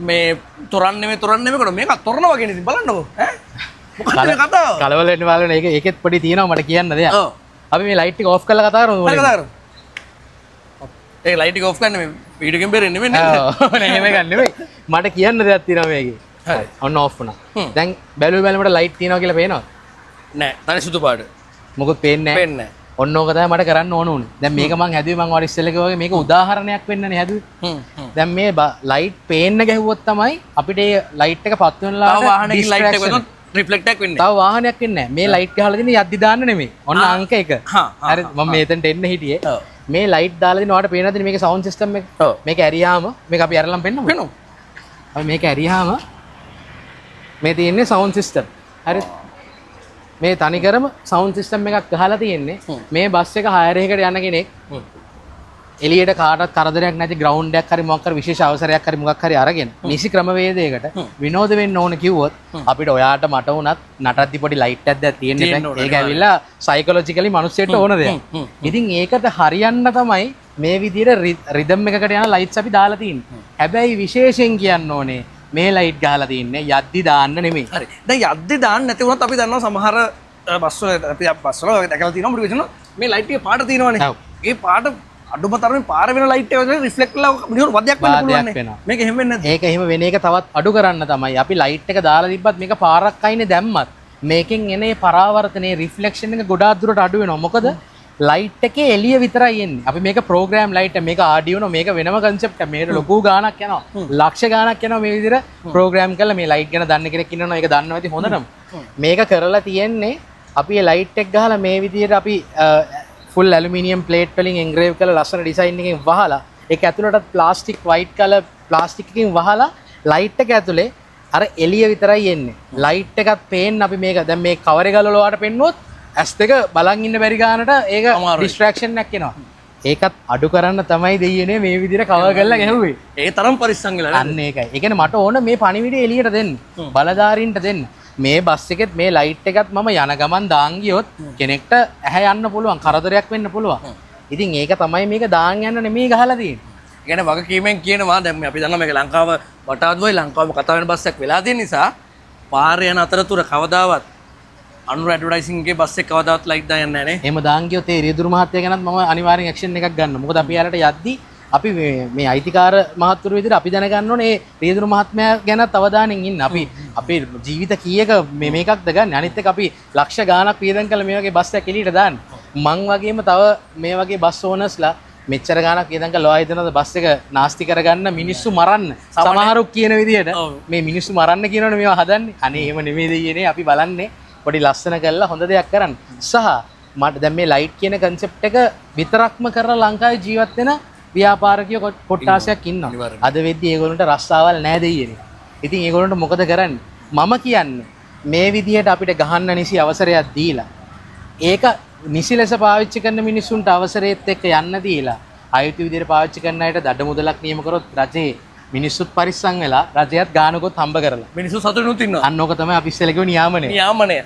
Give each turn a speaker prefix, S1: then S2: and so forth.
S1: මේ තොරන්නේ කොට මේක තොරන වගේ නේද බලන්නකෝ ඈ මොකක්ද මේ කතාව
S2: කලබල වෙන්න බලන්න ඒකෙත් පොඩි තියෙනවා මට කියන්න දෙයක්
S1: ඔව්
S2: අපි මේ ලයිට් එක ඔෆ් කරලා කතා කරමු
S1: කතා කරමු ඒ ලයිට් එක ඔෆ් කරන්න මේ වීඩියෝ ගේම් බෙරෙන්නේ නෙමෙයි
S2: ඔව් නෑ එහෙම ගන්න නෙමෙයි මට කියන්න දෙයක් තියෙනවා මේකේ
S1: හරි
S2: ඔන්න ඔෆ් වුණා දැන් බැලුවට ලයිට් තියෙනවා කියලා පේනවද
S1: නෑ තනි සුදු පාට
S2: මොකද පේන්නේ
S1: පේන්නේ නෑ
S2: ඔන්න ඕක තමයි මට කරන්න ඕන උනේ. දැන් මේක මං හැදුවේ මං ඔය ඉස්සෙල්ලා කිව්වා වගේ මේක උදාහරණයක් වෙන්නනේ හැදුවේ. දැන් මේ ලයිට් පේන්න ගැහුවොත් තමයි අපිට ඒ ලයිට් එක පත් වෙනලාට
S1: තව වාහනයකින් ලයිට් එක වෙනොත් රිෆ්ලෙක්ට් එකක් වෙන්නේ.
S2: තව වාහනයක් වෙන්නේ නැහැ. මේ ලයිට් ගහලා දෙන්නේ යද්දි දාන්න නෙමෙයි. ඔන්න අංක 1. හරි මම මෙතෙන්ට එන්න හිටියේ. මේ ලයිට් දාලා දෙන ඔයාලට පේනවද මේකේ සවුන්ඩ් සිස්ටම් එක? මේක ඇරියාම මේක අපි ඇරලම් පෙන්නමු. පෙන්නමු. අපි මේක ඇරියාම මේ තියෙන්නේ සවුන්ඩ් සිස්ටම්. හරිද? මේ තනිකරම සවුන්ඩ් සිස්ටම් එකක් ගහලා තියෙන්නේ මේ බස් එක හයර් එකකට යන කෙනෙක් එළියට කාටවත් කරදරයක් නැති ග්‍රවුන්ඩ් එකක් හරි මොකක් හරි විශේෂ අවසරයක් හරි මොකක් හරි අරගෙන නිසි ක්‍රමවේදයකට විනෝද වෙන්න ඕන කිව්වොත් අපිට ඔයාට මට උනත් නටද්දි පොඩි ලයිට් එකක් දැන් තියෙන්න බෑ ඒක ඇවිල්ලා සයිකොලොජිකලි මිනිස්සෙට ඕන දෙයක්. ඉතින් ඒකට හරියන්න තමයි මේ විදිහට රිද්ම් එකකට යන ලයිට්ස් අපි දාලා තියෙන්නේ. හැබැයි විශේෂයෙන් කියන්න ඕනේ මේ ලයිට් ගහලා තින්නේ යද්දි දාන්න නෙමෙයි.
S1: හරි. දැන් යද්දි දාන්න නැති වුණත් අපි දන්නවා සමහර බස්වල අපි බස්වල දැකලා තියෙනවා මොකද කියනවා මේ ලයිට් එකේ පාට තියෙනවනේ. ඒ පාට අඩුම තරමේ පාර වෙන ලයිට් එක වගේ රිෆ්ලෙක්ට් වෙලා මිනිහට වදයක් වෙන්න පුළුවන් නේ. මේක එහෙම වෙන්නේ නැද්ද? ඒක
S2: එහෙම වෙන එක තවත් අඩු කරන්න තමයි අපි ලයිට් එක දාලා තිබ්බත් මේක පාරක් අයිනේ දැම්මත් මේකෙන් එන මේ පරාවර්තනයේ රිෆ්ලෙක්ෂන් එක ගොඩාක් දුරට අඩු වෙනවා. මොකද ලයිට් එකේ එළිය විතරයි එන්නේ. අපි මේක ප්‍රෝග්‍රෑම් ලයිට් මේක ආඩියෝනෝ මේක වෙනම කන්සෙප්ට් එක. මේකට ලොකු ගාණක් යනවා. ලක්ෂ ගාණක් යනවා මේ විදිහට ප්‍රෝග්‍රෑම් කරලා මේ ලයිට් ගැන දන්න කෙනෙක් ඉන්නවනේ ඒක දන්නවා ඇති හොඳටම. මේක කරලා තියෙන්නේ අපි මේ ලයිට් එක ගහලා මේ විදිහට අපි ෆුල් ඇලුමිනියම් ප්ලේට් වලින් එන්ග්‍රේව් කරලා ලස්සන ඩිසයින් එකකින් වහලා ඒක ඇතුළට ප්ලාස්ටික් වයිට් කලර් ප්ලාස්ටික් එකකින් වහලා ලයිට් එක ඇතුලේ අර එළිය විතරයි එන්නේ. ලයිට් එකත් පේන්න අපි මේක දැන් මේ කවර් එක ගලවලා ඔයාලට පෙන්නුවොත් ඇස් දෙක බලන් ඉන්න බැරි ගානට ඒක ඩිස්ට්‍රැක්ෂන් එකක් එනවා. ඒකත් අඩු කරන්න තමයි දෙයියනේ මේ විදිහට කවර් කරලා ගැහුවේ.
S1: ඒ තරම් පරිස්සම් වෙලා
S2: අන්න ඒකයි. ඒ කියන්නේ මට ඕන මේ පණිවිඩය එළියට දෙන්න. බලධාරීන්ට දෙන්න. මේ බස් එකෙත් මේ ලයිට් එකත් මම යන ගමන් දාන් ගියොත් කෙනෙක්ට ඇහැ යන්න පුළුවන් කරදරයක් වෙන්න පුළුවන්. ඉතින් ඒක තමයි මේක දාන් යන්න නෙමෙයි ගහලා තියෙන්නේ.
S1: ඒ කියන්නේ වගකීමෙන් කියනවා දැන් අපි දන්නවා මේක ලංකාව වටාත්වයි ලංකාවම කතා වෙන බස් එකක් වෙලා තියෙන නිසා පාරේ යන අතරතුර කවදාවත් අනුර ඇඩ්වර්ටයිසින් එකේ බස් එක කවදාවත් ලයිට් දාන්න නැහැ නේ.
S2: එහෙම දාන් ගියොත් ඒ රියදුරු මහත්තයා ගැනත් මම අනිවාර්යෙන් ඇක්ෂන් එකක් ගන්නවා. මොකද අපි යාලට යද්දි අපි මේ අයිතිකාර මහත්තුරු විදිහට අපි දැනගන්න ඕනේ මේ රියදුරු මහත්මයා ගැනත් අවධානයෙන් ඉන්න. අපි අපේ ජීවිත කීයක මේකක්ද ගන්න. අනිත් එක අපි ලක්ෂ ගාණක් වියදම් කළා මේ වගේ බස් එකක් එළියට දාන්න. මං වගේම තව මේ වගේ බස් ඕනර්ස්ලා මෙච්චර ගාණක් වියදම් කළා හිතනද බස් එක නාස්ති කරගන්න මිනිස්සු මරන්න. සමහරු කියන විදිහට මේ මිනිස්සු මරන්න කියනවනේ මේවා හදන්නේ. අනේ එහෙම නෙමෙයි දෙයියනේ අපි බලන්නේ පොඩි ලස්සන කරලා හොඳ දෙයක් කරන්න. සහ මට දැන් මේ ලයිට් කියන කන්සෙප්ට් එක විතරක්ම කරලා ලංකාවේ ජීවත් වෙන ව්‍යාපාරිකයෝ කොට්ටාසයක් ඉන්නවා. අද වෙද්දි ඒගොල්ලන්ට රස්සාවල් නැහැ දෙයියනේ. ඉතින් ඒගොල්ලන්ට මොකද කරන්නේ? මම කියන්නේ මේ විදිහට අපිට ගහන්න නිසි අවසරයක් දීලා ඒක නිසි ලෙස පාවිච්චි කරන මිනිස්සුන්ට අවසරයත් එක්ක යන්න දීලා අයුතු විදිහට පාවිච්චි කරන අයට දඩ මුදලක් නියම කරොත් රජේ මිනිස්සුත් පරිස්සම් වෙලා රජයත් ගානකොත් හම්බ කරලා
S1: මිනිස්සු සතුටුනුත් ඉන්නවා.
S2: අන්න ඕක තමයි අපි ඉස්සෙල්ලා කිව්ව නියාමනය.
S1: නියාමනය.